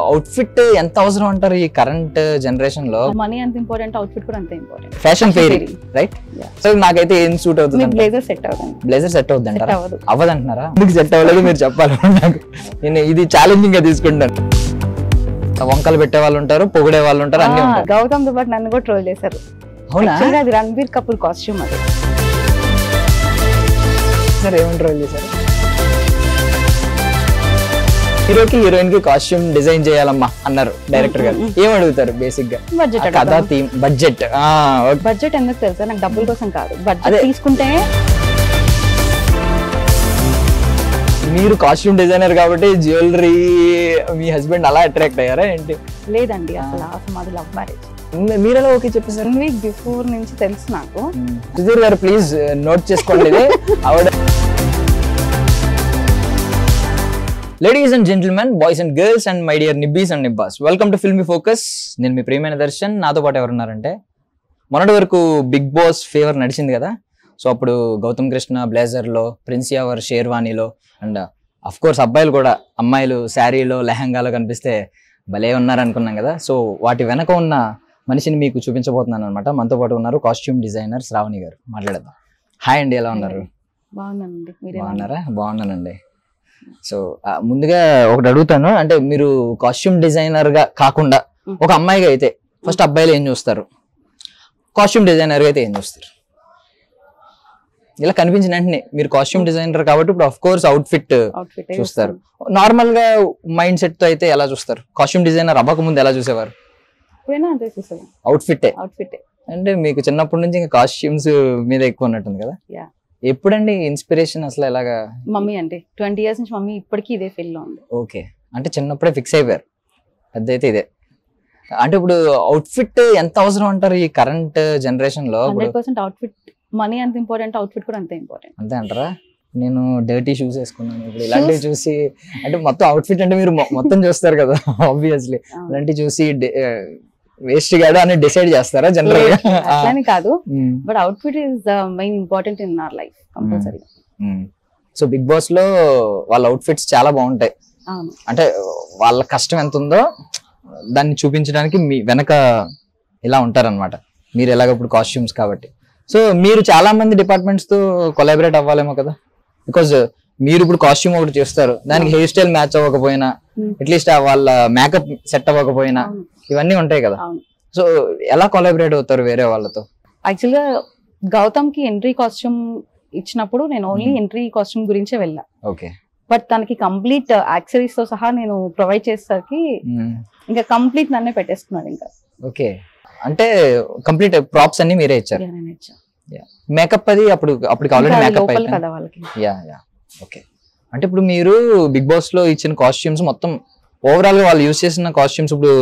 Outfit ఎంత అవసరం అంటారు ఈ కరెంట్ జనరేషన్ లో? మనీ అంత ఇంపార్టెంట్, అవుట్ఫిట్ కూడా అంత important. Fashion fairy right? So నాకైతే ఏం సూట్ అవుతుంది? బ్లేజర్ సెట్ అవుతుంది. బ్లేజర్ సెట్ అవుతుంది అంటారా? అవ్వదు అంటున్నారా? మీకు సెట్ అవ్వలేదు మీరు చెప్పాలి నాకు. నేను ఇది ఛాలెంజింగ్ గా తీసుకుంటాను. వంకలు పెట్టే వాళ్ళు ఉంటారు, పొగిడే వాళ్ళు ఉంటారు, అన్ని ఉంటారు. గౌతమ్ తో పాటు నన్ను కూడా ట్రోల్ చేశారు. అవునా? అది రణబీర్ కపూర్ కాస్ట్యూమ్. అది సార్ ఏమని ట్రోల్ చేశారు? హీరోకి హీరోయిన్ కి కాస్ట్యూమ్ డిజైన్ చేయాలమ్మా అన్నారు డైరెక్టర్ గారు. ఏం అడుగుతారు బేసిక్ గా? బడ్జెట్. కథ థీమ్ బడ్జెట్. బడ్జెట్ ఎందుకు తెలుసా? నాకు డబ్బుల కోసం కాదు, బడ్జెట్ తీసుకుంటే. మీరు కాస్ట్యూమ్ డిజైనర్ కాబట్టి జ్యువెలరీ మీ హస్బెండ్ అలా అట్రాక్ట్ అయ్యారా ఏంటి? లేదండి, అసలు మాది లవ్ మ్యారేజ్. మీరు ఎలా ఓకే చెప్పేసారు? వీక్ బిఫోర్ నుంచి తెలుసు నాకు. సుధీర్ గారు ప్లీజ్ నోట్ చేసుకోండి ఇది. ఆవిడ ladies and gentlemen, boys and girls and my dear నిబ్బీస్ అండ్ నిబ్బాస్, వెల్కమ్ టు ఫిల్మీ ఫోకస్. నేను మీ ప్రియమైన దర్శన్. నాతో పాటు ఎవరున్నారంటే, మొన్నటి వరకు బిగ్ బాస్ ఫేవర్ నడిచింది కదా, సో అప్పుడు గౌతమ్ కృష్ణ బ్లేజర్లో, ప్రిన్స్ యావర్ షేర్వానీలో, అండ్ అఫ్ కోర్స్ అబ్బాయిలు కూడా అమ్మాయిలు శారీలో లెహంగాలో కనిపిస్తే భలే ఉన్నారనుకున్నాం కదా. సో వాటి వెనక ఉన్న మనిషిని మీకు చూపించబోతున్నాను అనమాట. మనతో పాటు ఉన్నారు కాస్ట్యూమ్ డిజైనర్ శ్రావణి గారు. మాట్లాడదాం. హాయ్ అండి, ఎలా ఉన్నారు? బాగున్నానండి. బాగున్నారా? బాగున్నానండి. సో ముందుగా ఒకటి అడుగుతాను, అంటే మీరు కాస్ట్యూమ్ డిజైనర్ గా కాకుండా ఒక అమ్మాయిగా అయితే ఫస్ట్ అబ్బాయిలు ఏం చూస్తారు, కాస్ట్యూమ్ డిజైనర్ గా అయితే ఏం చూస్తారు? ఇలా కనిపించిన వెంటనే మీరు కాస్ట్యూమ్ డిజైనర్ కాబట్టి ఇప్పుడు ఆఫ్ కోర్స్ అవుట్ఫిట్ చూస్తారు. నార్మల్ గా మైండ్ సెట్ తో అయితే ఎలా చూస్తారు? కాస్ట్యూమ్ డిజైనర్ అవ్వక ముందు ఎలా చూసేవారు? అవుట్ఫిట్. అంటే మీకు చిన్నప్పటి నుంచి ఇంకా కాస్ట్యూమ్స్ మీద ఎక్కువ ఉన్నట్టుంది కదా. ఎప్పుడండి ఇన్స్పిరేషన్ అసలు? ఎలాగా? మమ్మీ అంటే 20 years నుంచి మమ్మీ ఇప్పటికీ ఇదే ఫీల్డ్ లో ఉంది. ఓకే, అంటే చిన్నప్పుడే ఫిక్స్ అయిపోయారు. అదైతే ఇదే. అంటే ఇప్పుడు అవుట్ఫిట్ ఎంత అవసరం అంటారు ఈ కరెంట్ జనరేషన్ లో? 100% అవుట్ఫిట్. మనీ అంత ఇంపార్టెంట్, అవుట్ఫిట్ కూడా అంత ఇంపార్టెంట్. అంతే అంటారా? నేను డర్టీ షూస్ వేసుకున్నాను ఇప్పుడు. ఇలాంటివి చూసి అంటే మొత్తం అవుట్ఫిట్ అంటే మీరు మొత్తం చూస్తారు కదా ఆబ్వియస్లీ. ఇలాంటివి చూసి వేస్ట్ కాదు అని డిసైడ్ చేస్తారా జనరల్ గా? అట్లానే కాదు, but outfit is the main important in our life compulsory. So Bigg Boss లో వాళ్ళ అవుట్ఫిట్స్ చాలా బాగుంటాయి. అంటే వాళ్ళ కష్టం ఎంత ఉందో దాన్ని చూపించడానికి మీ వెనక ఇలా ఉంటారన్నమాట. మీరు ఎలాగ ఇప్పుడు కాస్ట్యూమ్స్ కాబట్టి, సో మీరు చాలా మంది డిపార్ట్మెంట్స్ తో కొలాబరేట్ అవ్వాలేమో కదా. బికాజ్ మీరు ఇప్పుడు కాస్ట్యూమ్ ఒకటి చేస్తారు, దానికి హెయిర్ స్టైల్ మ్యాచ్ అవ్వకపోయినా, అట్లీస్ట్ వాళ్ళ మేకప్ సెట్ అవ్వకపోయినా, ఇవన్నీ ఉంటాయి కదా. సో ఎలా కొలాబరేట్ అవుతారు వేరే వాళ్ళతో? యాక్చువల్గా గౌతమ్ కి ఎంట్రీ కాస్ట్యూమ్ ఇచ్చినప్పుడు నేను ఓన్లీ ఎంట్రీ కాస్ట్యూమ్ గురించే వెళ్ళా. ఓకే, బట్ తనకి కంప్లీట్ యాక్సెసరీస్ తో సహా నేను ప్రొవైడ్ చేసేసరికి ఇంకా కంప్లీట్ నన్నే పెట్టేసుకున్నాడు ఇంకా. ఓకే, అంటే కంప్లీట్ ప్రాప్స్ అన్ని మీరే ఇచ్చారు? మేకప్ అది అప్పుడు ఆల్రెడీ మేకప్ కదా వాళ్ళకి. ఓకే, అంటే ఇప్పుడు మీరు బిగ్ బాస్ లో ఇచ్చిన కాస్ట్యూమ్స్ మొత్తం ఓవరాల్ గా వాళ్ళు యూజ్ చేసిన కాస్ట్యూమ్స్, ఇప్పుడు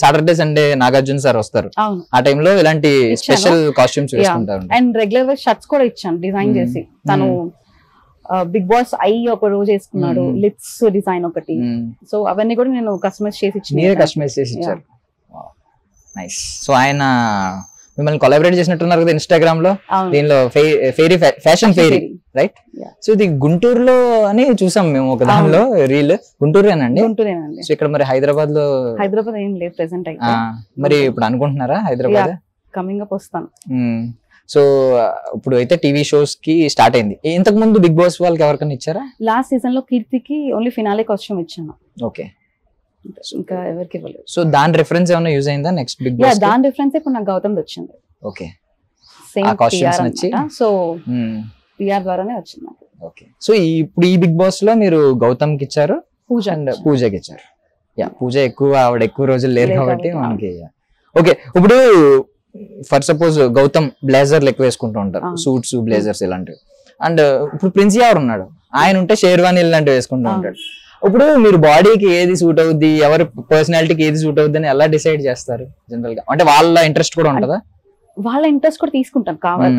సాటర్డే సండే నాగార్జున సార్ వస్తారు, ఆ టైంలో ఇలాంటి స్పెషల్ కాస్ట్యూమ్స్ వేసుకుంటారు. అండ్ రెగ్యులర్ షర్ట్స్ కూడా ఇచ్చాను డిజైన్ చేసి. తను బిగ్ బాస్ ఐ ఒక రోజు వేసుకున్నాడు, లిప్స్ డిజైన్ ఒకటి. సో అవన్నీ కూడా నేను కస్టమైజ్ చేసి ఇచ్చాను. నైస్. సో ఆయన మిమ్మల్ని కొలాబరేట్ చేసినట్టున్నారు కదా ఇన్స్టాగ్రామ్ లో. దీనిలో fairy fashion fairy right? So ఇది గుంటూరులో అని చూసాం మేము ఒక దానిలో రీల్. గుంటూరేనండి? గుంటూరేనండి. సో ఇక్కడ మరి హైదరాబాద్ లో? హైదరాబాద్ ఏం లేదు ప్రెసెంట్ అయితే. మరి ఇప్పుడు అనుకుంటున్నారా హైదరాబాద్? కమింగ్ అప్ వస్తాను. సో ఇప్పుడు అయితే టీవీ షోస్ కి స్టార్ట్ అయింది. ఇంతకు ముందు బిగ్ బాస్ వాళ్ళకి ఎవరికైనా ఇచ్చారా? లాస్ట్ సీజన్ లో కీర్తికి ఓన్లీ ఫినాలే కాస్ట్యూమ్ ఇచ్చాను. ఓకే, ఇంకా ఎవరికి ఇవ్వలేదు. సో దాని రిఫరెన్స్ ఏమైనా యూజ్ అయిందా నెక్స్ట్ బిగ్ బాస్? దాని రిఫరెన్స్ ఇప్పుడు నాకు గౌతమ్ వచ్చింది. ఓకే, సేమ్ కాస్ట్యూమ్స్ నచ్చి, సో పిఆర్ ద్వారానే వచ్చింది నాకు. ఓకే, సో ఇప్పుడు ఈ బిగ్ బాస్ లో మీరు గౌతమ్ కి ఇచ్చారు, పూజ అండ్ పూజకి ఇచ్చారు. పూజ ఎక్కువ, ఆవిడ ఎక్కువ రోజులు లేరు కాబట్టి మనకి. ఓకే, ఇప్పుడు ఫర్ సపోజ్ గౌతమ్ బ్లేజర్లు ఎక్కువ వేసుకుంటూ ఉంటారు, సూట్స్ బ్లేజర్స్ ఇలాంటివి. అండ్ ఇప్పుడు ప్రిన్స్ యావర్ ఉన్నాడు, ఆయన ఉంటే షేర్వానీ ఇలాంటివి వేసుకుంటూ ఉంటాడు. ఇప్పుడు మీరు బాడీకి ఏది సూట్ అవుద్ది, ఎవరి పర్సనాలిటీకి ఏది సూట్ అవుద్ది అని ఎలా డిసైడ్ చేస్తారు జనరల్ గా? అంటే వాళ్ళ ఇంట్రెస్ట్ కూడా ఉంటుందా? వాళ్ళ ఇంట్రెస్ట్ కూడా తీసుకుంటాను కావాలి,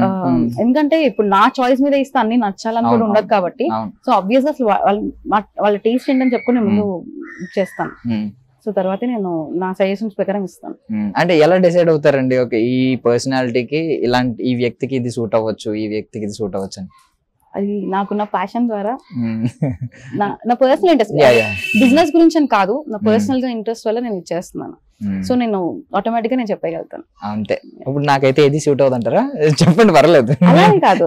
ఎందుకంటే ఇప్పుడు నా చాయిస్ మీద ఇస్తే అన్ని నచ్చాలని కూడా ఉండదు కాబట్టి. సో ఆబ్వియస్ గా అసలు వాళ్ళ టేస్ట్ ఏంటని చెప్పుకుని ముందు చేస్తాను. సో తర్వాత నేను నా సజెషన్స్ ప్రకారం ఇస్తాను. అంటే ఎలా డిసైడ్ అవుతారండి? ఓకే, ఈ పర్సనాలిటీకి ఇలాంటి, ఈ వ్యక్తికి ఇది సూట్ అవ్వచ్చు, ఈ వ్యక్తికి ఇది సూట్ అవ్వచ్చు అని? అది నాకున్న ప్యాషన్ ద్వారా నా పర్సనల్ ఇంట్రెస్ట్, బిజినెస్ గురించి అని కాదు, నా పర్సనల్ గా ఇంట్రెస్ట్ వల్ల నేను ఇచ్చేస్తున్నాను. సో నేను ఆటోమేటిక్ గా నేను చెప్పగలుగుతాను అంతే. ఇప్పుడు నాకైతే ఏది సూట్ అవుతుంది అంటారా? చెప్పండి, పర్లేదు. అలా కాదు,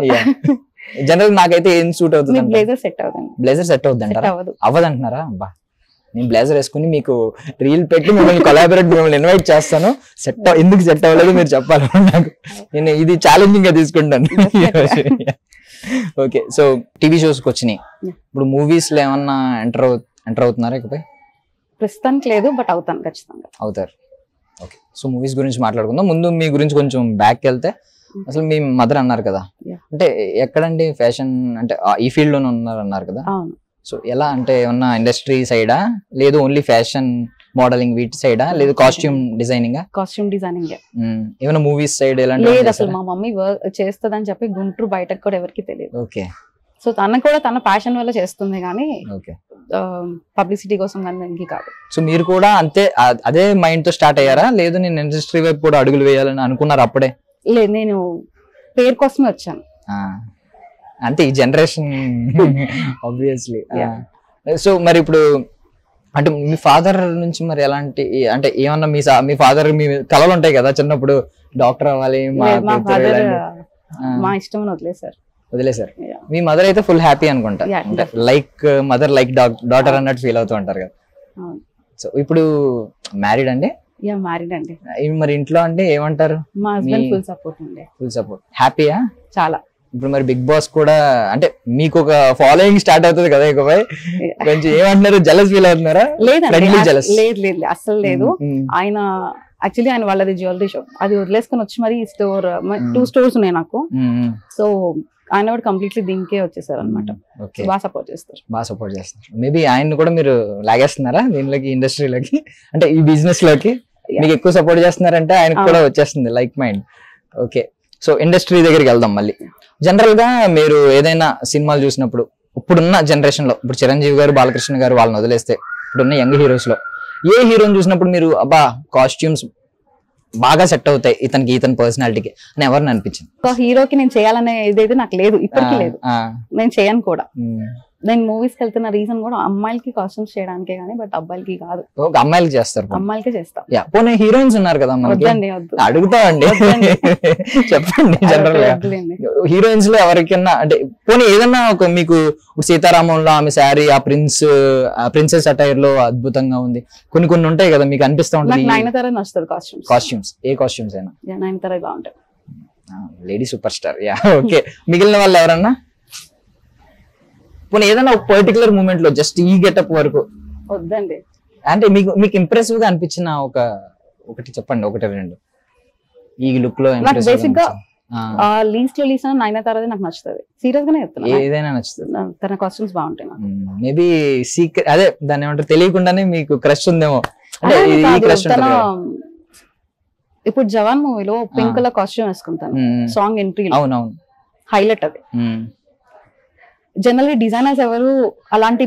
జనరల్ నాకైతే ఏం సూట్ అవుతుంది? బ్లేజర్ సెట్ అవుతుంది. బ్లేజర్ సెట్ అవుతుంది అంటారా? అవ్వదు అంటున్నారా? అబ్బా, నేను బ్లేజర్ వేసుకుని మీకు రీల్ పెట్టి మిమ్మల్ని కొలాబరేట్, మిమ్మల్ని ఇన్వైట్ చేస్తాను. ఎందుకు సెట్ అవ్వలేదు మీరు చెప్పాలి నాకు. నేను ఇది ఛాలెంజింగ్ గా తీసుకుంటాను. ఓకే, సో టీవీ షోస్ కి వచ్చినాయి. ఇప్పుడు మూవీస్ లో ఏమన్నా ఎంటర్ అవుతున్నారా? ఇకపై ప్రస్తుతానికి లేదు, బట్ అవుతాను, ఖచ్చితంగా అవుతారు. ఓకే, సో మూవీస్ గురించి మాట్లాడుకుందాం. ముందు మీ గురించి కొంచెం బ్యాక్ వెళ్తే, అసలు మీ మదర్ అన్నారు కదా, అంటే ఎక్కడండి ఫ్యాషన్ అంటే ఈ ఫీల్డ్ లోనే ఉన్నారు అన్నారు కదా. సో ఎలా అంటే ఏమన్నా ఇండస్ట్రీ సైడా, లేదు ఓన్లీ ఫ్యాషన్ మోడలింగ్ వీటి సైడా, లేదు కాస్ట్యూమ్ డిజైనింగ్? Costume designing. ఏమైనా మూవీస్ సైడ్ ఎలాంటి? లేదు, అసలు మా మమ్మీ వర్క్ చేస్తుందని చెప్పి గుంటూరు బయటకు కూడా ఎవరికి తెలియదు. ఓకే, సో తన కూడా తన ప్యాషన్ వల్ల చేస్తుంది కానీ పబ్లిసిటీ కోసం కానీ కాదు. సో మీరు కూడా అంతే అదే మైండ్ తో స్టార్ట్ అయ్యారా, లేదు నేను ఇండస్ట్రీ వైపు కూడా అడుగులు వేయాలని అనుకున్నారు అప్పుడే? లేదు, నేను పేరు కోసమే వచ్చాను. అంటే ఈ జనరేషన్ ఆబ్వియస్లీ. సో మరి ఇప్పుడు అంటే మీ ఫాదర్ నుంచి మరి ఎలాంటి, అంటే ఏమన్నా మీ ఫాదర్ మీ కళలు ఉంటాయి కదా చిన్నప్పుడు, డాక్టర్ అవ్వాలి, మా ఇష్టం వదిలేసారు. మీ మదర్ అయితే ఫుల్ హ్యాపీ అనుకుంటా, లైక్ మదర్ లైక్ డాటర్ అన్నట్టు ఫీల్ అవుతూ ఉంటారు కదా. సో ఇప్పుడు మ్యారీడ్ అండి? మ్యారీడ్ అండి. మరి ఇంట్లో అంటే ఏమంటారు? మా హస్బెండ్ ఫుల్ సపోర్ట్ అండి. Full support. హ్యాపీయా? చాలా. ఇప్పుడు మరి బిగ్ బాస్ కూడా అంటే మీకు ఒక ఫాలోయింగ్ స్టార్ట్ అవుతుంది కదా ఇకపై, కొంచెం ఏమంటున్నారు, జెలస్ ఫీల్ అవుతున్నారా? లేదు, అస్సలు లేదు. ఆయన యాక్చువల్లీ ఆయన వాళ్ళది జ్యువెలరీ షాప్, అది వదిలేసుకొని వచ్చి మరి స్టోర్, 2 స్టోర్స్ ఉన్నాయి నాకు. సో ఆయన కూడా కంప్లీట్లీ దీనికే వచ్చేసారు అనమాట. బాగా సపోర్ట్ చేస్తారు. మేబీ ఆయన కూడా మీరు లాగేస్తున్నారా దీనిలోకి, ఇండస్ట్రీలోకి, అంటే ఈ బిజినెస్ లోకి మీకు ఎక్కువ సపోర్ట్ చేస్తున్నారంటే ఆయనకు కూడా వచ్చేస్తుంది like mind. Okay, so industry దగ్గరికి వెళ్దాం మళ్ళీ. జనరల్ గా మీరు ఏదైనా సినిమాలు చూసినప్పుడు, ఇప్పుడున్న జనరేషన్ లో, ఇప్పుడు చిరంజీవి గారు, బాలకృష్ణ గారు వాళ్ళని వదిలేస్తే ఇప్పుడున్న యంగ్ హీరోస్ లో ఏ హీరోని చూసినప్పుడు మీరు అబ్బా కాస్ట్యూమ్స్ బాగా సెట్ అవుతాయి ఇతని పర్సనాలిటీకి అని ఎవరిని అనిపించింది? ఒక హీరోకి నేను చేయాలనే ఇదైతే నాకు లేదు, ఇప్పటికీ లేదు, నేను చేయను కూడా. నేను మూవీస్ కి వెళ్తున్న రీజన్ కూడా అమ్మాయిలకి కాస్ట్యూమ్స్ చేయడానికే గానీ, బట్ అబ్బాయిలకి కాదు. అమ్మాయిలకి చేస్తారు? అమ్మాయిలకే చేస్తాం. పోనీ హీరోయిన్స్ ఉన్నారు కదా, అడుగుతామండి, చెప్పండి. జనరల్ గా హీరోయిన్స్ లో ఎవరికన్నా అంటే పోనీ ఏదన్నా ఒక మీకు సీతారామంలో ఆమె శారీ, ఆ ప్రిన్సెస్ అటైర్ లో అద్భుతంగా ఉంది, కొన్ని ఉంటాయి కదా మీకు అనిపిస్తా ఉంటుంది. నయనతార నచ్చుతుంది కాస్ట్యూమ్స్. ఏ కాస్ట్యూమ్స్ అయినా నయనతార బాగుంటాయి. Lady super star. ఓకే, మిగిలిన వాళ్ళు ఎవరన్నా పోనీ ఏదైనా ఒక పర్టికులర్ మూమెంట్ లో జస్ట్ ఈ గెటప్ వరకు వద్దండి, అంటే మీకు ఇంప్రెసివ్ గా అనిపించిన ఒకటి చెప్పండి, 1-2 ఈ లుక్ లో. బేసిక్ గా లీస్ట్ నయనతారది నాకు నచ్చుతుంది, సీరియస్ గానే చెప్తున్నా, ఏదైనా నచ్చుతుంది. తన కాస్ట్యూమ్స్ బాగుంటాయి. మేబీ సీక్రెట్, అదే దాన్ని ఏమంటారు, తెలియకుండానే మీకు క్రష్ ఉందేమో. ఇప్పుడు జవాన్ మూవీలో పింక్ కలర్ కాస్ట్యూమ్ వేసుకుంటాను, సాంగ్ ఎంట్రీ. అవునవును, హైలైట్ అది. జనరల్లీ డిజైనర్స్ ఎవరు అలాంటి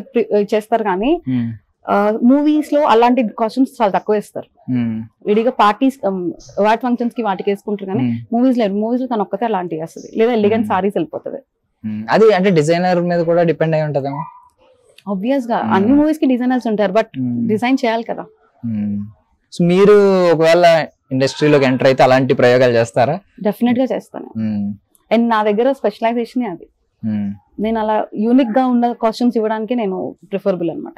చేస్తారు కానీ మూవీస్ లో అలాంటి కాస్ట్యూమ్స్ చాలా తక్కువ వేస్తారు. విడిగా పార్టీస్, వాట్ ఫంక్షన్స్ కి వాటికి వేసుకుంటారు కానీ మూవీస్ లో తను ఒక్కతే అలాంటివి వేస్తుంది, లేదా ఎలిగెంట్ సారీస్ వెళ్ళిపోతుంది. అది అంటే డిజైనర్ మీద కూడా డిపెండ్ అయి ఉంటదేమో. ఆబ్వియస్ గా అన్ని మూవీస్ కి డిజైనర్స్ ఉంటారు, బట్ డిజైన్ చేయాలి కదా. సో మీరు ఒకవేళ ఇండస్ట్రీలోకి ఎంటర్ అయితే అలాంటి ప్రయోగాలు చేస్తారా? డెఫినెట్ గా చేస్తాను. అండ్ నా దగ్గర స్పెషలైజేషన్ అది. నేను అలా యూనిక్ గా ఉన్న కాస్ట్యూమ్స్ ఇవ్వడానికి నేను ప్రిఫరబుల్ అనమాట.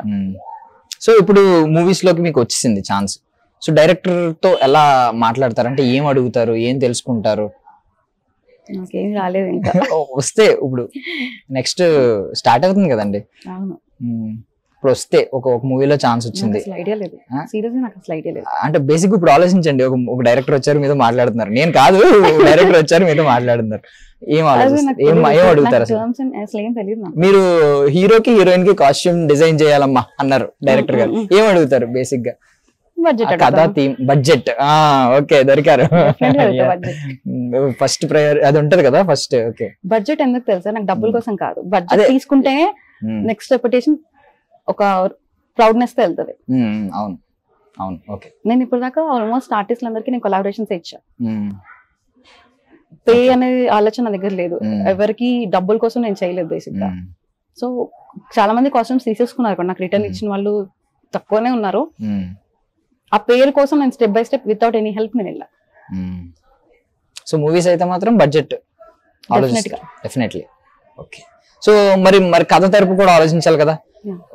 సో ఇప్పుడు మూవీస్ లోకి మీకు వచ్చింది ఛాన్స్, సో డైరెక్టర్ తో ఎలా మాట్లాడతారు, ఏం అడుగుతారు, ఏం తెలుసుకుంటారు? నాకేం రాలేదు ఇంకా. వస్తే ఇప్పుడు నెక్స్ట్ స్టార్ట్ అవుతుంది కదండి. అవును, ఇప్పుడు వస్తే ఒక మూవీలో ఛాన్స్ వచ్చింది, అంటే బేసిక్ ఇప్పుడు ఆలోచించండి, ఒక డైరెక్టర్ వచ్చారు మీతో మాట్లాడుతున్నారు, నేను కాదు డైరెక్టర్ వచ్చారు మీతో మాట్లాడుతున్నారు, ఏం అడుగుతారు అసలు? మీరు హీరోకి హీరోయిన్ కి కాస్ట్యూమ్ డిజైన్ చేయాలమ్మా అన్నారు డైరెక్టర్ గారు, ఏం అడుగుతారు బేసిక్ గా? కథ, థీమ్, బడ్జెట్. ఓకే, దొరికారు. ఫస్ట్ ప్రయారిటీ అది ఉంటది కదా ఫస్ట్. ఓకే, బడ్జెట్ ఎందుకు తెలుసా, నాకు డబ్బుల కోసం కాదు, బడ్జెట్ తీసుకుంటే నెక్స్ట్ రెప్యుటేషన్ ఒక ప్రౌడ్నెస్ తో వెళ్తుంది. అవును అవును. ఓకే, నేను ఇప్పుడు దాకా ఆల్మోస్ట్ ఆర్టిస్టులందరికీ నేను కొలాబరేషన్స్ ఇచ్చా. పే అనే ఆలోచన నా దగ్గర లేదు. ఎవరికి డబ్బుల కోసం నేను చేయలేదు బేసిక్ గా. సో చాలా మంది కాస్ట్యూమ్స్ తీసేసుకున్నారు, నాకు రిటర్న్ ఇచ్చిన వాళ్ళు తక్కువనే ఉన్నారు. ఆ పేరు కోసం నేను step by step without any help నేను వెళ్ళా. సో మూవీస్ అయితే మాత్రం బడ్జెట్ డెఫినెట్లీ. ఓకే. సో మరి కథ తరపు కూడా ఆలోచించాలి కదా.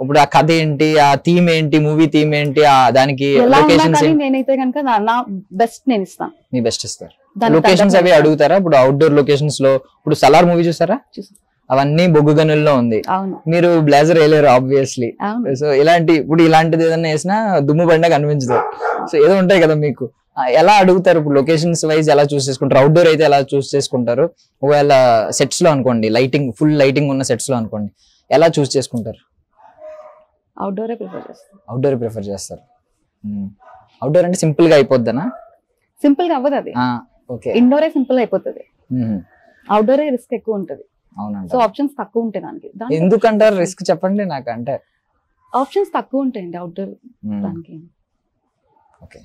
ఇప్పుడు ఆ కథ ఏంటి, ఆ థీమ్ ఏంటి, మూవీ థీమ్ ఏంటి, దానికి లొకేషన్స్ నేనైతే కనుక నా బెస్ట్ నేను ఇస్తాను. మీ బెస్ట్ ఇస్తారు. లొకేషన్స్ అవి అడుగుతారా? ఇప్పుడు అవుట్డోర్ లొకేషన్స్ లో ఇప్పుడు సలార్ మూవీ చూసారా? అవన్నీ బొగ్గు గనుల్లో ఉంది. మీరు బ్లేజర్ వేయలేరు ఆబ్వియస్లీ. సో ఇలాంటిది ఏదైనా వేసినా దుమ్ము బండ కనిపించదు. సో ఏదో ఉంటాయి కదా మీకు. ఎలా అడుగుతారు ఇప్పుడు లొకేషన్స్ వైజ్ ఎలా చూస్ చేసుకుంటారు? అవుట్డోర్ అయితే ఎలా చూస్ చేసుకుంటారు? ఒకవేళ సెట్స్ లో అనుకోండి, లైటింగ్ ఫుల్ లైటింగ్ ఉన్న సెట్స్ లో అనుకోండి, ఎలా చూస్ చేసుకుంటారు? అవుట్డోరే ప్రిఫర్ చేస్తారు. అవుట్డోర్ అంటే సింపుల్ గా అయిపోద్దనా? సింపుల్ గా అవ్వదు అది. ఓకే. ఇండోరే సింపుల్ అయిపోతుంది, అవుట్డోరే రిస్క్ ఎక్కువ ఉంటది. అవునండి. సో ఆప్షన్స్ తక్కువ ఉంటాయి దానికి. ఎందుకంటారు రిస్క్ చెప్పండి నాకు. అంటే ఆప్షన్స్ తక్కువ ఉంటాయండి అవుట్డోర్ దానికి. ఓకే.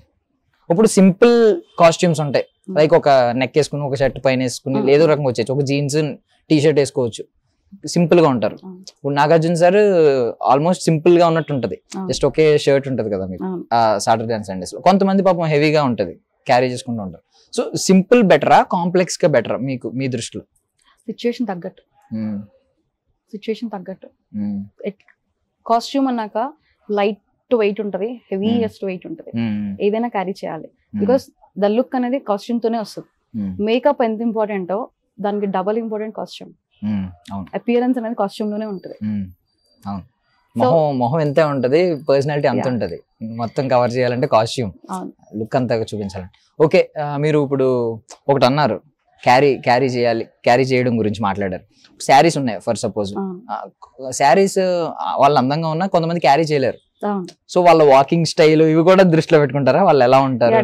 ఇప్పుడు సింపుల్ కాస్ట్యూమ్స్ ఉంటాయి, లైక్ ఒక నెక్ వేసుకుని ఒక షర్ట్ పైన వేసుకుని ఏదో రకంగా వచ్చేది, ఒక జీన్స్ టీ షర్ట్ వేసుకోవచ్చు, సింపుల్ గా ఉంటారు. ఇప్పుడు నాగార్జున సార్ ఆల్మోస్ట్ సింపుల్ గా ఉన్నట్టు ఉంటది, జస్ట్ ఒకే షర్ట్ ఉంటది కదా మీకు సాటర్డే అండ్ సండేస్ లో. కొంతమంది పాపం హెవీగా ఉంటది, క్యారీ చేసుకుంటూ ఉంటారు. సో సింపుల్ బెటరా, కాంప్లెక్స్ గా బెటరా మీకు, మీ దృష్టిలో? సిచ్యుయేషన్ తగ్గట్టు. కాస్ట్యూమ్ అన్నాక లైట్ వెయిట్ ఉంటది, హెవీయెస్ట్ వెయిట్ ఉంటది, ఏదైనా క్యారీ చేయాలి. బికాస్ ద లుక్ అనేది కాస్ట్యూమ్ తోనే వస్తుంది. మేకప్ ఎంత ఇంపార్టెంటో దానికి డబల్ ఇంపార్టెంట్ కాస్ట్యూమ్. అపియరెన్స్ అనేది కాస్ట్యూమ్ లోనే ఉంటది. మొహం ఎంత ఉంటది, పర్సనాలిటీ అంత ఉంటది. మొత్తం కవర్ చేయాలంటే కాస్ట్యూమ్, లుక్ అంతా చూపించాలంటే. ఓకే. మీరు ఇప్పుడు ఒకటి అన్నారు, క్యారీ చేయడం గురించి మాట్లాడారు. శారీస్ ఉన్నాయి ఫర్ సపోజ్, శారీస్ వాళ్ళు అందంగా ఉన్నా కొంతమంది క్యారీ చేయలేరు. సో వాళ్ళ వాకింగ్ స్టైల్ ఇవి కూడా దృష్టిలో పెట్టుకుంటారా? వాళ్ళు ఎలా ఉంటారు,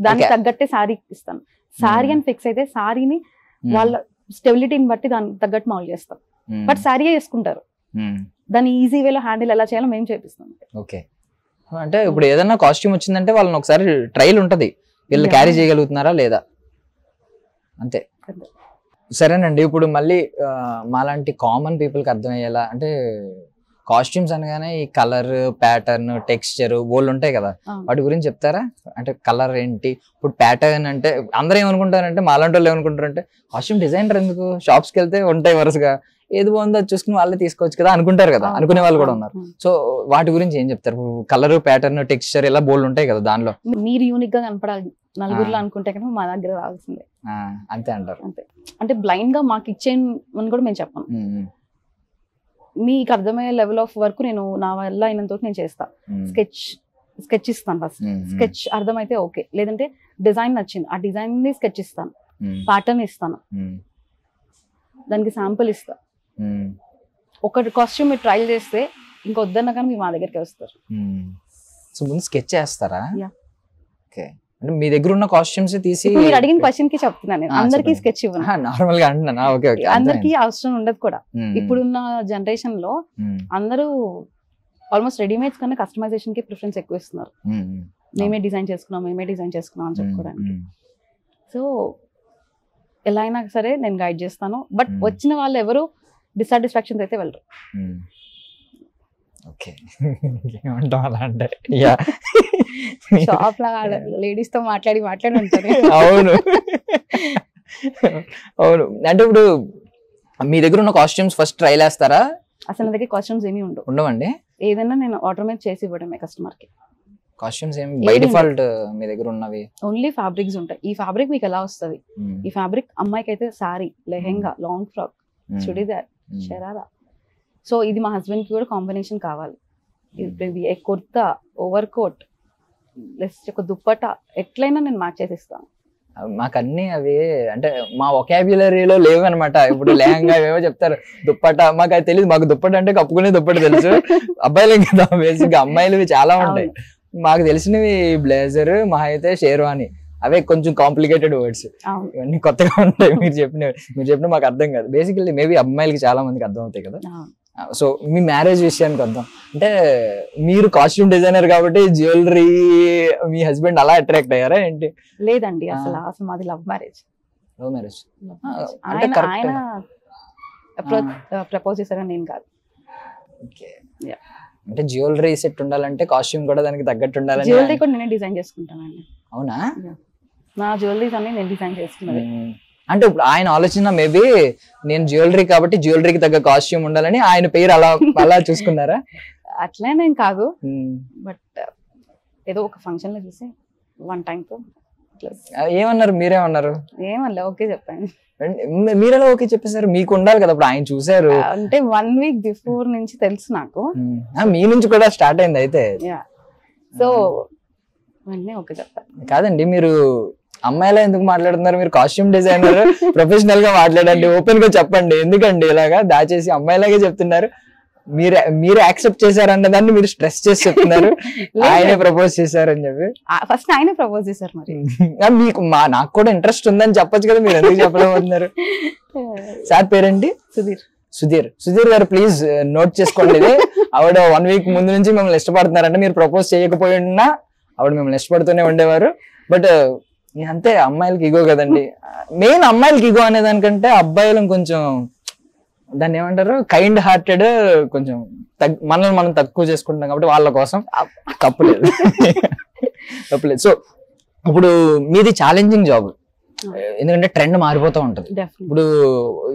దానికి తగ్గట్టే శారీ ఇస్తాను. శారీ అని ఫిక్స్ అయితే శారీని వాళ్ళ స్టెబిలిటీని బట్టి దానికి తగ్గట్టు మౌల్డ్ చేస్తాం. బట్ శారీ వేసుకుంటారు, దాన్ని ఈజీ వేలో హ్యాండిల్ ఎలా చేయాలో మేము చేపిస్తాం. ఓకే. అంటే ఇప్పుడు ఏదైనా కాస్ట్యూమ్ వచ్చిందంటే వాళ్ళని ఒకసారి ట్రయల్ ఉంటది, వీళ్ళు క్యారీ చేయగలుగుతున్నారా లేదా, అంతే. సరేనండి. ఇప్పుడు మళ్ళీ మాలాంటి కామన్ పీపుల్కి అర్థమయ్యేలా, అంటే కాస్ట్యూమ్స్ అనగానే ఈ కలర్, ప్యాటర్న్, టెక్స్చర్ బోల్డ్ ఉంటాయి కదా, వాటి గురించి చెప్తారా? అంటే కలర్ ఏంటి, ఇప్పుడు ప్యాటర్న్ అంటే అందరూ ఏమనుకుంటారంటే, మాలాంటి వాళ్ళు ఏమనుకుంటారంటే కాస్ట్యూమ్ డిజైనర్ ఎందుకు, షాప్స్కి వెళ్తే ఉంటాయి వరుసగా, ఏది బాగుందో అది చూసుకుని వాళ్ళే తీసుకోవచ్చు కదా అనుకుంటారు కదా, అనుకునే వాళ్ళు కూడా ఉన్నారు. సో వాటి గురించి ఏం చెప్తారు? కలర్, ప్యాటర్న్, టెక్స్చర్ ఇలా బోల్డ్ ఉంటాయి కదా, దానిలో మీరు యూనిక్ గా కనపడాలి నలుగురిలో అనుకుంటే కనుక మా దగ్గర రావాల్సిందే, అంతే అంటారు. అంతే. అంటే బ్లైండ్ గా మాకు ఇచ్చేయమని కూడా మేము చెప్పాం. మీకు అర్థమయ్యే లెవెల్ ఆఫ్ వర్క్ నేను నా వల్ల అయినంత నేను చేస్తా. స్కెచ్ ఇస్తాను ఫస్ట్. స్కెచ్ అర్థమైతే ఓకే, లేదంటే డిజైన్ నచ్చింది, ఆ డిజైన్ ని స్కెచ్ ఇస్తాను, ప్యాటర్న్ ఇస్తాను, దానికి శాంపుల్ ఇస్తా. ఒక కాస్ట్యూమ్ మీరు ట్రయల్ చేస్తే ఇంకొద్దన్నా కానీ మీరు మా దగ్గరికి వస్తారు. సో ముందు స్కెచ్ చేస్తారా? ఓకే. అంటే మీ దగ్గర ఉన్న కాస్ట్యూమ్స్ తీసి మీరు అడిగిన క్వశ్చన్ కి చెప్తున్నాను నేను. అందరికీ స్కెచ్ ఇవ్వను, నార్మల్ గా అంటున్నా. Okay okay. అందరికీ అవసరం ఉండదు కూడా. ఇప్పుడున్న జనరేషన్ లో అందరూ ఆల్మోస్ట్ రెడీమేడ్స్ కన్నా కస్టమైజేషన్ కి ప్రిఫరెన్స్ ఎక్కువ ఇస్తున్నారు. మేమే డిజైన్ చేసుకున్నాం అని చెప్పుకోవడానికి. సో ఎలా అయినా సరే నేను గైడ్ చేస్తాను. బట్ వచ్చిన వాళ్ళు ఎవరు డిసాటిస్ఫాక్షన్ అయితే వెళ్ళరు. ఓకే. ఏమంటాం అలా అంటే షాప్ లా లేడీస్ తో మాట్లాడి ఉంటారు. అవును అవును. అంటే ఇప్పుడు మీ దగ్గర ఉన్న కాస్ట్యూమ్స్ ఫస్ట్ ట్రైల్ వేస్తారా? అసలు నా దగ్గర కాస్ట్యూమ్స్ ఏమీ ఉండవండి. ఏదైనా నేను ఆర్డర్ మీద చేసి ఇవ్వడమే కస్టమర్ కి. కాస్ట్యూమ్స్ ఏమి బై డిఫాల్ట్ మీ దగ్గర ఉన్నవి? ఓన్లీ ఫ్యాబ్రిక్స్ ఉంటాయి. ఈ ఫ్యాబ్రిక్ మీకు ఎలా వస్తుంది? ఈ ఫ్యాబ్రిక్ అమ్మాయికి అయితే sorry, lehenga, long frock, churidar, sharara. So ఇది మా హస్బెండ్ కి కూడా కాంబినేషన్ కావాలి. ఇది కుర్తా, ఓవర్ కోట్, ఒక దుప్పట, ఎట్లయినా నేను మ్యాచ్ చేసి ఇస్తాను. మాకు అన్ని అవి అంటే మా వొకాబ్యులరీలో లేవు అనమాట. ఇప్పుడు లెహంగా ఏవో చెప్తారు, దుప్పట మాకు అది తెలియదు. మాకు దుప్పట అంటే కప్పుకునే దుప్పట తెలుసు, అబ్బాయిలు కదా బేసిక్ గా. అమ్మాయిలు చాలా ఉంటాయి. మాకు తెలిసినవి బ్లేజర్, మహా అయితే షేర్వాణి, అవే కొంచెం కాంప్లికేటెడ్ వర్డ్స్, ఇవన్నీ కొత్తగా ఉంటాయి. మీరు చెప్పిన మాకు అర్థం కాదు. బేసికల్లీ మేబీ అమ్మాయిలకి చాలా మందికి అర్థం అవుతాయి కదా. సో మీ మ్యారేజ్ విషయానికి వద్దాం. అంటే మీరు కాస్ట్యూమ్ డిజైనర్ కాబట్టి జ్యువెలరీ మీ హస్బెండ్ అలా అట్రాక్ట్ అయ్యారా ఏంటి? లేదండి, అసలు మాది లవ్ మ్యారేజ్. Love marriage. అంటే ఆయన కరెక్ట్. ప్రపోజ్ చేశారని నేను కాదు. Yeah. అంటే జ్యువెలరీ సెట్ ఉండాలంటే కాస్ట్యూమ్ కూడా దానికి తగ్గట్టు ఉండాలని. జ్యువెలరీ కూడా నేనే డిజైన్ చేసుకుంటానండి. అవునా? నా జ్యువెలరీస్ అన్ని నేను డిజైన్ చేసుకున్నది. అంటే ఇప్పుడు ఆయన ఆలోచన మేబీ నేను జ్యువెలరీ కాబట్టి జ్యువెలరీకి తగ్గ కాస్ట్యూమ్ ఉండాలని ఆయన పేరు అలా అలా చూసుకున్నారా? అట్లనేం కాదు, బట్ ఏదో ఒక ఫంక్షన్ లో చూసి వన్ టైం తో ఏమన్నారు? మీరేమన్నారు? ఏమన్నా ఓకే చెప్పాను. మీరెలా ఓకే చెప్పేసారు? మీకు ఉండాలి కదా, ఇప్పుడు ఆయన చూసారు అంటే 1 week బిఫోర్ నుంచి తెలుసు నాకు. మీ నుంచి కూడా స్టార్ట్ అయింది అయితే. సో వెంటనే ఓకే చెప్పాను. కాదండి, మీరు అమ్మాయిలా ఎందుకు మాట్లాడుతున్నారు? మీరు కాస్ట్యూమ్ డిజైనర్, ప్రొఫెషనల్ గా మాట్లాడండి, ఓపెన్ గా చెప్పండి. ఎందుకండి ఇలాగా దాచేసి అమ్మాయిలాగే చెప్తున్నారు? మీరు యాక్సెప్ట్ చేశారన్న దాన్ని మీరు స్ట్రెస్ చేసి చెప్తున్నారు. ఆయనే ప్రపోజ్ చేశారని చెప్పి. ఫస్ట్ ఆయనే ప్రపోజ్ చేశారు. మరి మీకు నాకు కూడా ఇంట్రెస్ట్ ఉందని చెప్పొచ్చు కదా, మీరు ఎందుకు చెప్పలేకపోతున్నారు? సార్ పేరేంటి? సుధీర్. సుధీర్ గారు ప్లీజ్ నోట్ చేసుకోండి. ఇది ఆవిడ 1 week ముందు నుంచి మిమ్మల్ని ఇష్టపడుతున్నారంటే, మీరు ప్రపోజ్ చేయకపోయి ఉన్నా ఆవిడ మిమ్మల్ని ఇష్టపడుతూనే ఉండేవారు. బట్ అంతే, అమ్మాయిలకి ఇగో కదండి. మెయిన్ అమ్మాయిలకి ఇగో అనే దానికంటే అబ్బాయిలు కొంచెం దాన్ని ఏమంటారు, కైండ్ హార్టెడ్, కొంచెం మనల్ని మనం తక్కువ చేసుకుంటాం కాబట్టి వాళ్ళ కోసం తప్పులేదు. సో ఇప్పుడు మీది ఛాలెంజింగ్ జాబ్, ఎందుకంటే ట్రెండ్ మారిపోతూ ఉంటది. ఇప్పుడు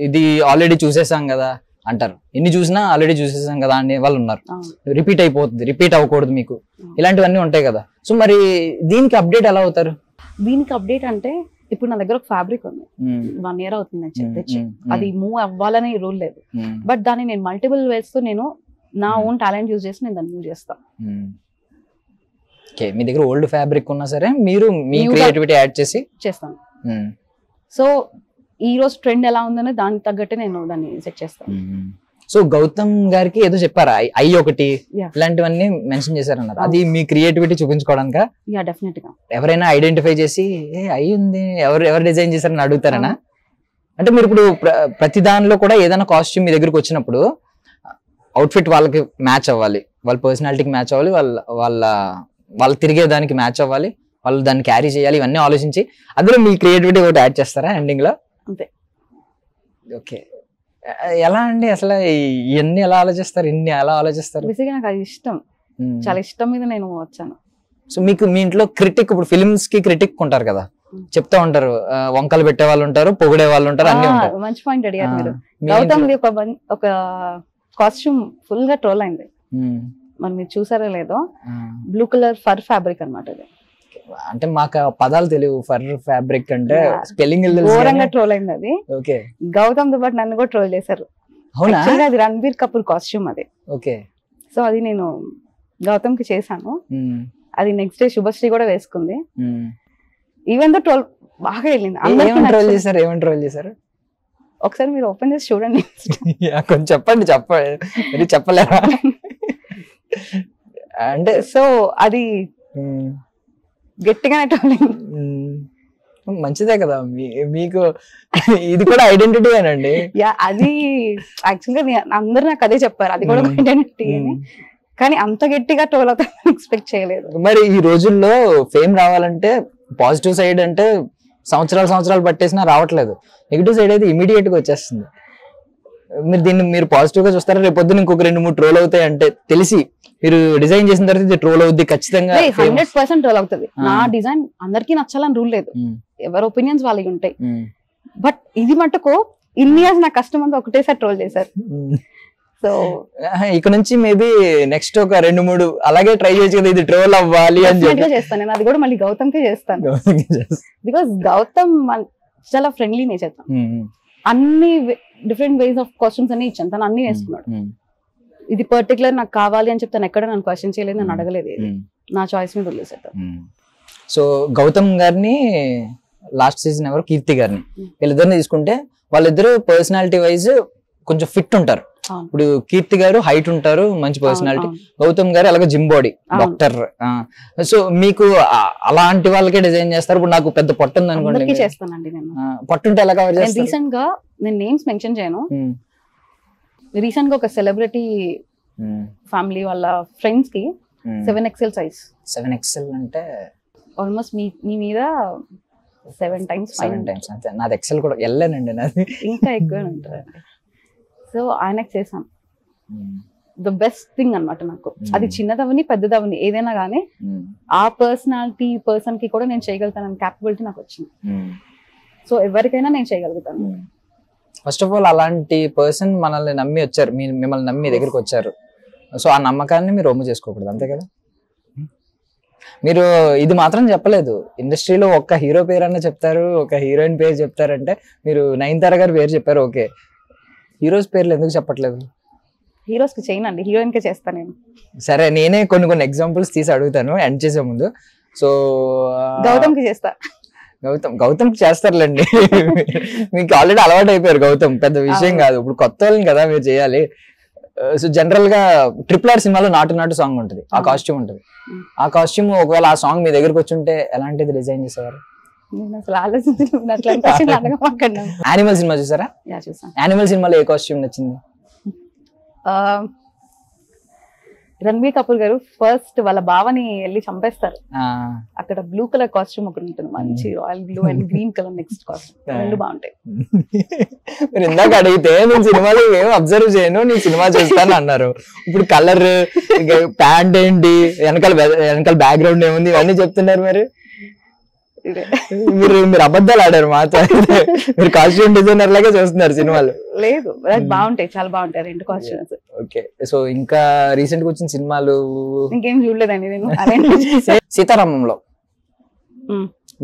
ఇది ఆల్రెడీ చూసేసాం కదా అంటారు, ఎన్ని చూసినా ఆల్రెడీ చూసేసాం కదా అనే వాళ్ళు ఉన్నారు. రిపీట్ అయిపోతుంది, రిపీట్ అవ్వకూడదు మీకు, ఇలాంటివన్నీ ఉంటాయి కదా. సో మరి దీనికి అప్డేట్ ఎలా అవుతారు? దీనికి అప్డేట్ అంటే ఇప్పుడు నా దగ్గర ఒక ఫ్యాబ్రిక్ ఉంది, 1 year అవుతుంది తెచ్చి. అది మూవ్ అవ్వాలనే రూల్ లేదు, బట్ దాన్ని నేను మల్టిపుల్ వేస్ తో నేను నా ఓన్ టాలెంట్ యూజ్ చేసి నేను దాన్ని మూవ్ చేస్తాను. మీ దగ్గర ఓల్డ్ ఫ్యాబ్రిక్ ఉన్నా సరే మీరు మీ క్రియేటివిటీ యాడ్ చేసి చేస్తాను. సో ఈ రోజు ట్రెండ్ ఎలా ఉందనే దానికి తగ్గట్టే నేను దాన్ని సెట్ చేస్తాను. సో గౌతమ్ గారికి ఏదో చెప్పారా, ఐ ఒకటి ఇలాంటివన్నీ మెన్షన్ చేశారన్నారు, అది మీ క్రియేటివిటీ చూపించుకోవడానికా? యా, డెఫినెట్ గా. ఎవరైనా ఐడెంటిఫై చేసి ఐ ఉంది, ఎవరు డిజైన్ చేశారని అడుగుతారనా? అంటే మీరు ఇప్పుడు ప్రతి దానిలో కూడా ఏదైనా కాస్ట్యూమ్ మీ దగ్గరకు వచ్చినప్పుడు అవుట్ఫిట్ వాళ్ళకి మ్యాచ్ అవ్వాలి, వాళ్ళ పర్సనాలిటీకి మ్యాచ్ అవ్వాలి, వాళ్ళు తిరిగే దానికి మ్యాచ్ అవ్వాలి, వాళ్ళు దాన్ని క్యారీ చేయాలి, ఇవన్నీ ఆలోచించి అందులో మీ క్రియేటివిటీ ఒకటి యాడ్ చేస్తారా ఎండింగ్ లో? అంతే. ఓకే, ఎలా అండి అసలు ఇవన్నీ ఎలా ఆలోచిస్తారు, ఇన్ని ఎలా ఆలోచిస్తారు? బేసిక్గా నాకు అది ఇష్టం, చాలా ఇష్టం మీద నేను వచ్చాను. సో మీకు మీ ఇంట్లో క్రిటిక్, ఇప్పుడు ఫిల్మ్స్ కి క్రిటిక్ ఉంటారు కదా, చెప్తా ఉంటారు, వంకలు పెట్టే వాళ్ళు ఉంటారు, పొగిడే వాళ్ళు ఉంటారు, అన్ని ఉంటారు. మంచి పాయింట్ అడిగారు మీరు. గౌతమ్ ఒక కాస్ట్యూమ్ ఫుల్ గా ట్రోల్ అయింది, మరి మీరు చూసారో లేదో, బ్లూ కలర్ ఫర్ ఫ్యాబ్రిక్ అన్నమాట అది. అంటే మాకు పదాలు తెలియదు, ఫర్ ఫ్యాబ్రిక్ అంటే స్పెల్లింగ్ ఘోరంగా ట్రోల్ అయింది అది. ఓకే, గౌతమ్ తో పాటు నన్ను కూడా ట్రోల్ చేశారు. అవునా? అది రణబీర్ కపూర్ కాస్ట్యూమ్ అది. ఓకే, సో అది నేను గౌతమ్ కి చేశాను, అది నెక్స్ట్ డే శుభశ్రీ కూడా వేసుకుంది. ఈవెన్ తో ట్రోల్ బాగా వెళ్ళింది. ఏమని ట్రోల్ చేశారు? ఒకసారి మీరు ఓపెన్ చేసి చూడండి. కొంచెం చెప్పండి, చెప్పలేరా? అంటే సో అది గట్టిగానే ట్రోలింగ్. మంచిదే కదా, మీకు ఇది కూడా ఐడెంటిటీ అనండి. అది యాక్చువల్ గా అందరు నాకు అదే చెప్పారు, అది కూడా ఐడెంటిటీ, కానీ అంత గట్టిగా ట్రోల్ అవుతా ఎక్స్పెక్ట్ చేయలేదు. మరి ఈ రోజుల్లో ఫేమ్ రావాలంటే పాజిటివ్ సైడ్ అంటే సంవత్సరాలు పట్టేసినా రావట్లేదు, నెగిటివ్ సైడ్ అయితే ఇమీడియట్ గా వచ్చేస్తుంది. మీరు పాజిటివ్ గా చూస్తారా? రేపు పొద్దున ఇంకొక 2-3 ట్రోల్ అవుతాయి అంటే తెలిసి మీరు డిజైన్ చేసిన తర్వాత ఇది ట్రోల్ అవుద్ది ఖచ్చితంగా, 100% ట్రోల్ అవుతుంది. నా డిజైన్ అందరికీ నచ్చాలని రూల్ లేదు, ఎవరి ఒపీనియన్స్ వాళ్ళకి ఉంటాయి. బట్ ఇది మటుకు ఇన్ని ఇయర్స్ నా కష్టం అంతా ఒకటేసారి ట్రోల్ చేశారు. సో ఇక నుంచి మేబీ నెక్స్ట్ ఒక 2-3 అలాగే ట్రై చేయొచ్చు కదా, ఇది ట్రోల్ అవ్వాలి అని చెప్పి చేస్తాను నేను. అది కూడా మళ్ళీ గౌతమ్ కే చేస్తాను, బికాస్ గౌతమ్ చాలా ఫ్రెండ్లీ నేచర్. అన్ని డిఫరెంట్ వేస్ ఆఫ్ కాస్ట్యూమ్స్ అన్ని ఇచ్చాను, తను అన్ని వేసుకున్నాడు. ఇది పర్టికులర్ నాకు కావాలి అని చెప్తాను, ఎక్కడ నన్ను క్వశ్చన్ చేయలేదు, నన్ను అడగలేదు, నా చాయిస్ మీద వదిలేసేద్దాం. సో గౌతమ్ గారిని లాస్ట్ సీజన్ ఎవరు, కీర్తి గారిని, వీళ్ళిద్దరిని తీసుకుంటే వాళ్ళిద్దరు పర్సనాలిటీ వైజ్ కొంచెం ఫిట్ ఉంటారు. ఇప్పుడు కీర్తి గారు హైట్ ఉంటారు, మంచి పర్సనాలిటీ, గౌతమ్ గారు అలాగే జిమ్ బాడీ, డాక్టర్. సో మీకు అలాంటి వాళ్ళకే డిజైన్ చేస్తారు. ఇప్పుడు నాకు పెద్ద పొట్ట ఉంది అనుకోండి, చేస్తానండి నేను. పొట్టుంటే ఎలా కవర్ చేస్తారు? రీసెంట్ గా నేను నేమ్స్ మెన్షన్ చేయను, రీసెంట్ గా ఒక సెలబ్రిటీ ఫ్యామిలీ వాళ్ళ ఫ్రెండ్స్ కి 7XL సైజ్. 7XL అంటే ఆల్మోస్ట్ మీ మీద 7 times 7 times అంతే. నాది ఎక్సెల్ కూడా వెళ్ళానండి నాది. ఇంకా ఎక్కువ ఉంటారండి. సో ఆయనకు చేశాను. ద బెస్ట్ థింగ్ అనమాట నాకు. అది చిన్నదవని పెద్దదవని ఏదైనా కానీ ఆ పర్సనాలిటీ పర్సన్ కి కూడా నేను చేయగలుగుతాను క్యాపబిలిటీ నాకు వచ్చింది. సో ఎవరికైనా నేను చేయగలుగుతాను. ఫస్ట్ ఆఫ్ ఆల్ అలాంటి పర్సన్ మనల్ని నమ్మి వచ్చారు, మిమ్మల్ని నమ్మి మీ దగ్గరికి వచ్చారు. సో ఆ నమ్మకాన్ని మీరు రొమ్ము చేసుకోకూడదు, అంతే కదా. మీరు ఇది మాత్రం చెప్పలేదు, ఇండస్ట్రీలో ఒక్క హీరో పేరు అన్న చెప్తారు, ఒక హీరోయిన్ పేరు చెప్తారంటే మీరు నయనతార గారి పేరు చెప్పారు. ఓకే, హీరోస్ పేర్లు ఎందుకు చెప్పట్లేదు? హీరోస్ కి చేయనండి, హీరోయిన్ కే చేస్తాను నేను. సరే, నేనే కొన్ని ఎగ్జాంపుల్స్ తీసి అడుగుతాను ఎండ్ చేసే ముందు. సో గౌతమ్ కి చేస్తా. గౌతమ్ చేస్తారులేండి. మీకు ఆల్రెడీ అలవాటు అయిపోయారు గౌతమ్, పెద్ద విషయం కాదు. ఇప్పుడు కొత్త వాళ్ళని కదా మీరు చేయాలి. సో జనరల్ గా RRR సినిమాలో నాటు సాంగ్ ఉంటుంది, ఆ కాస్ట్యూమ్ ఉంటుంది. ఆ కాస్ట్యూమ్ ఒకవేళ ఆ సాంగ్ మీ దగ్గరకు వచ్చి ఉంటే ఎలాంటిది డిజైన్ చేసేవారు? యానిమల్ సినిమా చూసారా? యానిమల్ సినిమాలో ఏ కాస్ట్యూమ్ నచ్చింది? రణబీర్ కపూర్ గారు ఫస్ట్ వాళ్ళ బావని వెళ్ళి చంపేస్తారు. అక్కడ బ్లూ కలర్ కాస్ట్యూమ్ ఒకటి ఉంటుంది, మంచి royal blue and green colour next costume, రెండు బాగుంటాయి. మీరు ఇందాక అడిగితే నేను సినిమాలో ఏం అబ్జర్వ్ చేయను, నేను సినిమా చూస్తాను అన్నారు. ఇప్పుడు కలర్, ప్యాంట్ ఏంటి, వెనకాల బ్యాక్గ్రౌండ్ ఏముంది, ఇవన్నీ చెప్తున్నారు. మీరు అబద్ధాలు ఆడారు మాతో. మీరు కాస్ట్యూమ్ డిజైనర్ లాగా చూస్తున్నారు సినిమాలు. లేదు, బాగుంటాయి, చాలా బాగుంటాయి రెండు కాస్ట్యూమ్స్. ఓకే, సో ఇంకా రీసెంట్ గా వచ్చిన సినిమాలు ఇంకేం చూడలేదండి నేను. సీతారామంలో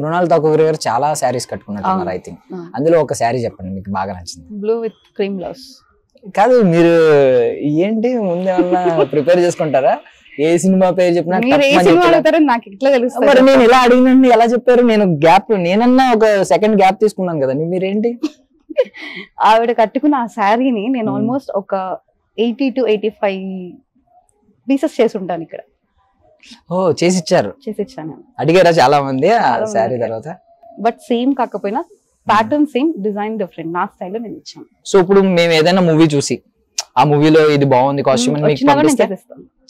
మృణాల్ ఠాకూర్ గారు చాలా శారీస్ కట్టుకున్నట్టున్నారు. ఐ థింక్ అందులో ఒక శారీ చెప్పండి మీకు బాగా నచ్చింది. Blue with cream blouse. కాదు, మీరు ఏంటి ముందేమన్నా ప్రిపేర్ చేసుకుంటారా? ఏ సినిమా పేరు చెప్పినా నాకు ఇట్లా తెలుస్తుంది. మరి నేను ఇలా అడిగినండి ఎలా చెప్పారు? నేను గ్యాప్, నేనన్నా ఒక సెకండ్ గ్యాప్ తీసుకున్నాను కదా, మీరేంటి? ఆవిడ కట్టుకున్న ఆ శారీని నేను ఆల్మోస్ట్ ఒక 80 to 85 పీసెస్ చేసి ఉంటాను ఇక్కడ. ఓ, చేసిచ్చారు? చేసిచ్చాను. అడిగారా చాలా మంది ఆ శారీ తర్వాత? బట్ సేమ్ కాకపోయినా ప్యాటర్న్ సేమ్, డిజైన్ డిఫరెంట్, నా స్టైల్లో నేను ఇచ్చాను. సో ఇప్పుడు మేము ఏదైనా మూవీ చూసి ఆ మూవీలో ఇది బాగుంది కాస్ట్యూమ్ అని మీకు పంపిస్తే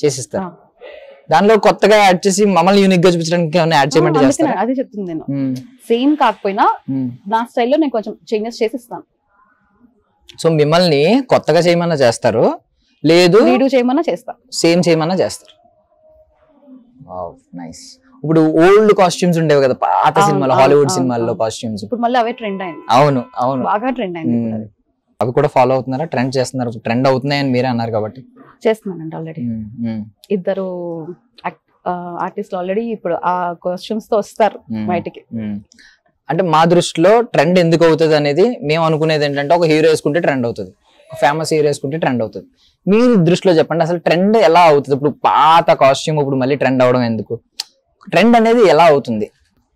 చేసిస్తారు. దానిలో కొత్తగా యాడ్ చేసి మమ్మల్ని యూనిక్ గా చూపించడానికి ఏమైనా యాడ్ చేయమంటే చేస్తారా? అదే చెప్తుంది నేను. సేమ్ కాకపోయినా నా స్టైల్లో నేను కొంచెం చేంజెస్ చేసి ఇస్తాను. సో మిమ్మల్ని కొత్తగా చేయమన్నా చేస్తారు, లేదు రీడూ చేయమన్నా చేస్తా, సేమ్ చేయమన్నా చేస్తారు. నైస్. ఇప్పుడు ఓల్డ్ కాస్ట్యూమ్స్ ఉండేవి కదా పాత సినిమాలో, హాలీవుడ్ సినిమాల్లో కాస్ట్యూమ్స్, ఇప్పుడు మళ్ళీ అవే ట్రెండ్ అయింది. అవును అవును, బాగా ట్రెండ్ అయింది. అవి కూడా ఫాలో అవుతున్నారా? ట్రెండ్ చేస్తున్నారు? ట్రెండ్ అవుతున్నాయని మీరే అన్నారు కాబట్టి. చేస్తున్నానండి ఆల్రెడీ. ఇద్దరు ఆర్టిస్టులు ఆల్రెడీ ఇప్పుడు ఆ కాస్ట్యూమ్స్ తో వస్తారు బయటికి. అంటే మా దృష్టిలో ట్రెండ్ ఎందుకు అవుతుంది అనేది మేము అనుకునేది ఏంటంటే, ఒక హీరో వేసుకుంటే ట్రెండ్ అవుతుంది, ఒక ఫేమస్ హీరో వేసుకుంటే ట్రెండ్ అవుతుంది. మీరు దృష్టిలో చెప్పండి, అసలు ట్రెండ్ ఎలా అవుతుంది? ఇప్పుడు పాత కాస్ట్యూమ్ ఇప్పుడు మళ్ళీ ట్రెండ్ అవడం ఎందుకు? ట్రెండ్ అనేది ఎలా అవుతుంది?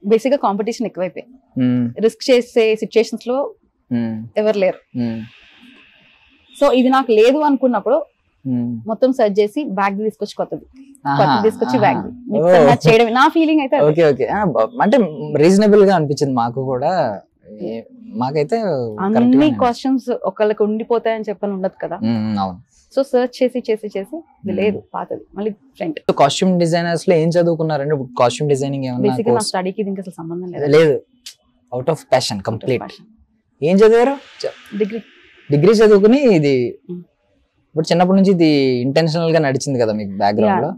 బేసిక్ గా కాంపిటీషన్ ఎక్కువైపోయి రిస్క్ చేసే సిచ్యుయేషన్స్ లో ఎవరు లేరు. సో ఇది నాకు లేదు అనుకున్నప్పుడు మొత్తం సెర్చ్ చేసి బ్యాగ్ తీసుకొచ్చి కొత్తది తీసుకొచ్చి బ్యాగ్ చేయడం నా ఫీలింగ్ అయితే. ఓకే ఓకే, అంటే రీజనబుల్ గా అనిపించింది మాకు కూడా. మాకైతే అన్ని కాస్ట్యూమ్స్ ఒకళ్ళకి ఉండిపోతాయని చెప్పని ఉండదు కదా. అవును. సో సర్చ్ చేసి చేసి చేసి లేదు పాతది మళ్ళీ ఫ్రంట్. కాస్ట్యూమ్ డిజైనర్స్ లో ఏం చదువుకున్నారంటే కాస్ట్యూమ్ డిజైనింగ్? బేసిక్ నా స్టడీకి దీనికి అసలు సంబంధం లేదు. లేదు, అవుట్ ఆఫ్ ప్యాషన్ కంప్లీట్. ఏం చదివారు? డిగ్రీ చదువుకుని ఇది ఇప్పుడు చిన్నప్పటి నుంచి ఇది ఇంటెన్షనల్ గా నడిచింది కదా మీకు బ్యాక్గ్రౌండ్ లో.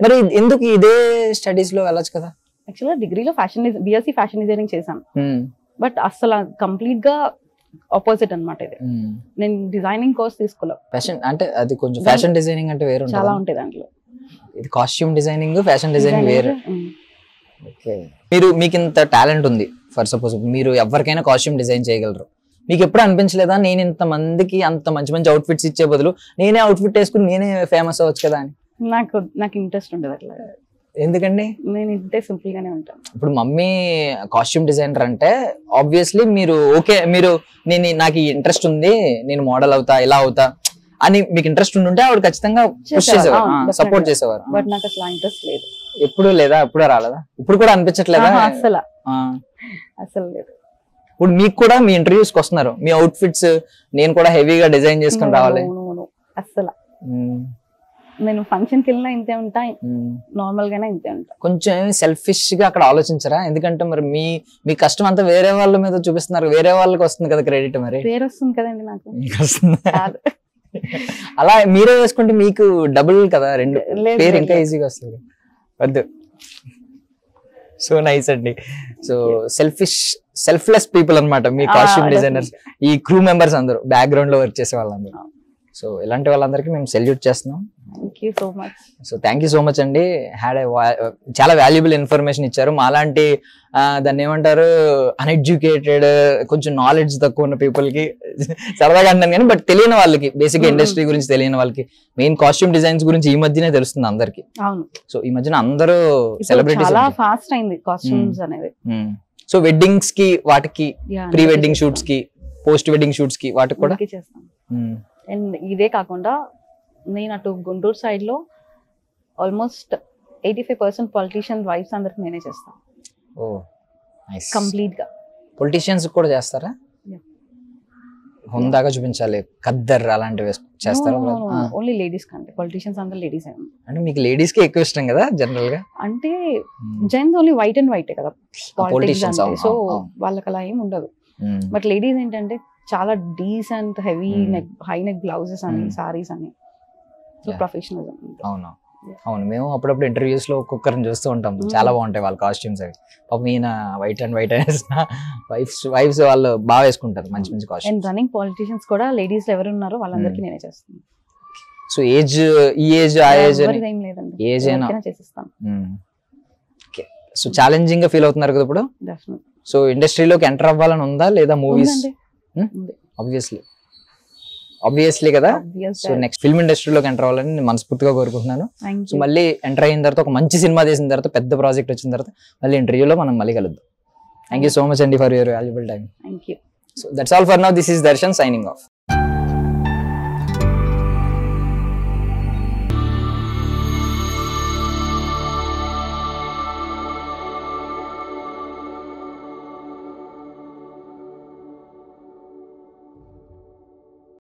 మరి ఎందుకు ఇదే స్టడీస్ లో వెళ్ళొచ్చు కదా? యాక్చువల్గా డిగ్రీలో BSc ఫ్యాషన్ డిజైనింగ్ చేశాను, బట్ అసలు కంప్లీట్ గా ఆపోజిట్ అన్నమాట. ఇది నేను డిజైనింగ్ కోర్స్ తీసుకోలేదు. ఫ్యాషన్ అంటే అది కొంచెం ఫ్యాషన్ డిజైనింగ్ అంటే వేరు చాలా ఉంటాయి దాంట్లో. ఇది కాస్ట్యూమ్ డిజైనింగ్, ఫ్యాషన్ డిజైనింగ్ వేరు. ఓకే, మీకు ఇంత టాలెంట్ ఉంది, ఫర్ సపోజ్ మీరు ఎవరికైనా కాస్ట్యూమ్ డిజైన్ చేయగలరు. మీకు ఎప్పుడు అనిపించలేదా, నేను ఇంత మందికి అంత మంచి మంచి అవుట్ఫిట్స్ ఇచ్చే బదులు నేనే అవుట్ఫిట్ వేసుకుని నేనే ఫేమస్ అవ్వచ్చు కదా అని? నాకు ఇంట్రెస్ట్ ఉండదు అట్లా. ఎందుకండి? నేను ఇంతే సింపుల్ గానే ఉంటాను. ఇప్పుడు మమ్మీ కాస్ట్యూమ్ డిజైనర్ అంటే ఆబ్వియస్లీ మీరు ఓకే, మీరు నాకు ఇంట్రెస్ట్ ఉంది, నేను మోడల్ అవుతా ఇలా అవుతా అని మీకు ఇంట్రెస్ట్ ఉంటే ఆవిడ ఖచ్చితంగా పుష్ చేసేవారు, సపోర్ట్ చేసేవారు. బట్ నాకు అసలు ఇంట్రెస్ట్ లేదు. ఎప్పుడు లేదా? ఎప్పుడూ రాలేదా? ఇప్పుడు కూడా అనిపించట్లేదా? అసలు లేదు. ఇప్పుడు మీకు కూడా మీ ఇంటర్వ్యూస్ కి వస్తున్నారు, మీ అవుట్ ఫిట్స్ నేను కూడా హెవీగా డిజైన్ చేసుకుని రావాలి. అసలు నేను ఫంక్షన్ కి వెళ్ళినా ఇంతే ఉంటా, నార్మల్ గానే ఇంతే ఉంటా. కొంచెం సెల్ఫిష్ గా అక్కడ ఆలోచించరా? ఎందుకంటే మరి మీ కష్టం అంతా వేరే వాళ్ళ మీద చూపిస్తున్నారు, వేరే వాళ్ళకి వస్తుంది కదా క్రెడిట్, మరి పేరు వస్తుంది కదండి నాకు. కాదు. అలా మీరే వేసుకుంటే మీకు డబుల్ కదా, రెండు పేరు ఇంకా ఈజీగా వస్తుంది. వద్దు. సో నైస్ అండి. సో సెల్ఫ్లెస్ పీపుల్ అన్నమాట మీ కాస్ట్యూమ్ డిజైనర్స్, ఈ క్రూ మెంబర్స్ అందరూ, బ్యాక్గ్రౌండ్ లో వర్క్ చేసే వాళ్ళందరూ. సో ఇలాంటి వాళ్ళందరికీ మేము సెల్యూట్ చేస్తున్నాం. థ్యాంక్ యూ సో మచ్ అండి. చాలా వాల్యుబుల్ ఇన్ఫర్మేషన్ ఇచ్చారు. మాలాంటి దాన్ని ఏమంటారు, అన్ఎడ్యుకేటెడ్, కొంచెం నాలెడ్జ్ తక్కువ ఉన్న పీపుల్ కి సరదాగా అంటాను కానీ, బట్ తెలియని వాళ్ళకి, బేసిక్ ఇండస్ట్రీ గురించి తెలియని వాళ్ళకి, మెయిన్ కాస్ట్యూమ్ డిజైన్స్ గురించి ఈ మధ్యనే తెలుస్తుంది అందరికి. సో ఈ మధ్యన అందరూ సెలబ్రిటీస్ ఫాస్ట్ అయింది కాస్ట్యూమ్స్ అనేది. సో వెడ్డింగ్స్ కి, వాటికి, ప్రీ వెడ్డింగ్ షూట్స్ కి, పోస్ట్ వెడ్డింగ్ షూట్స్ కి, వాటికి కూడా చేస్తాం. అండ్ ఇదే కాకుండా నేను అటు గుంటూరు సైడ్ లో ఆల్మోస్ట్ 85% పొలిటీషియన్ వైఫ్స్ అందరికి నేనే చేస్తాను. ఓ నైస్. కంప్లీట్ గా పొలిటీషియన్స్ కూడా చేస్తారా? హుందాగా చూపించాలి, ఖద్దర్ అలాంటివి చేస్తారా? ఓన్లీ లేడీస్ కంటే, పొలిటీషియన్స్ అందరూ లేడీస్. అంటే మీకు లేడీస్ కి ఎక్కువ ఇష్టం కదా జనరల్ గా? అంటే gents only white and white కదా పాలిటిక్స్ అంటే, సో వాళ్ళకి అలా ఏం ఉండదు. బట్ లేడీస్ ఏంటంటే చాలా decent, heavy neck, high neck blouses అని, సారీస్ అని, ప్రొఫెషనలిజం. అవును అవును, మేము అప్పుడప్పుడు ఇంటర్వ్యూస్ లో ఒక్కొక్కరిని చూస్తూ ఉంటాం, చాలా బాగుంటాయి వాళ్ళ కాస్ట్యూమ్స్. అవి పాపం ఈయన వైట్ అండ్ వైట్ వేసిన వైఫ్స్ వాళ్ళు బాగా వేసుకుంటారు మంచి మంచి కాస్ట్యూమ్స్. అండ్ రన్నింగ్ పొలిటీషియన్స్ కూడా లేడీస్ ఎవరు ఉన్నారో వాళ్ళందరికీ నేనే చేస్తాను. సో ఏజ్, ఈ ఏజ్ ఆ ఏజ్ ఏం లేదండి, ఏజ్ అయినా చేసిస్తాను. సో ఛాలెంజింగ్ గా ఫీల్ అవుతున్నారు కదా ఇప్పుడు? సో ఇండస్ట్రీలోకి ఎంటర్ అవ్వాలని ఉందా లేదా? మూవీస్ ఆబ్వియస్లీ కదా. సో నెక్స్ట్ ఫిల్మ్ ఇండస్ట్రీలోకి ఎంటర్ అవ్వాలని నేను మనస్ఫూర్తిగా కోరుకుంటున్నాను. సో మళ్ళీ ఎంటర్ అయిన తర్వాత, ఒక మంచి సినిమా తీసిన తర్వాత, పెద్ద ప్రాజెక్ట్ వచ్చిన తర్వాత మళ్ళీ ఇంటర్వ్యూలో మనం మళ్ళీ కలుద్దాం. థ్యాంక్ యూ సో మచ్ అండి for your valuable time. Thank you. So that's all for now. This is Darshan signing off.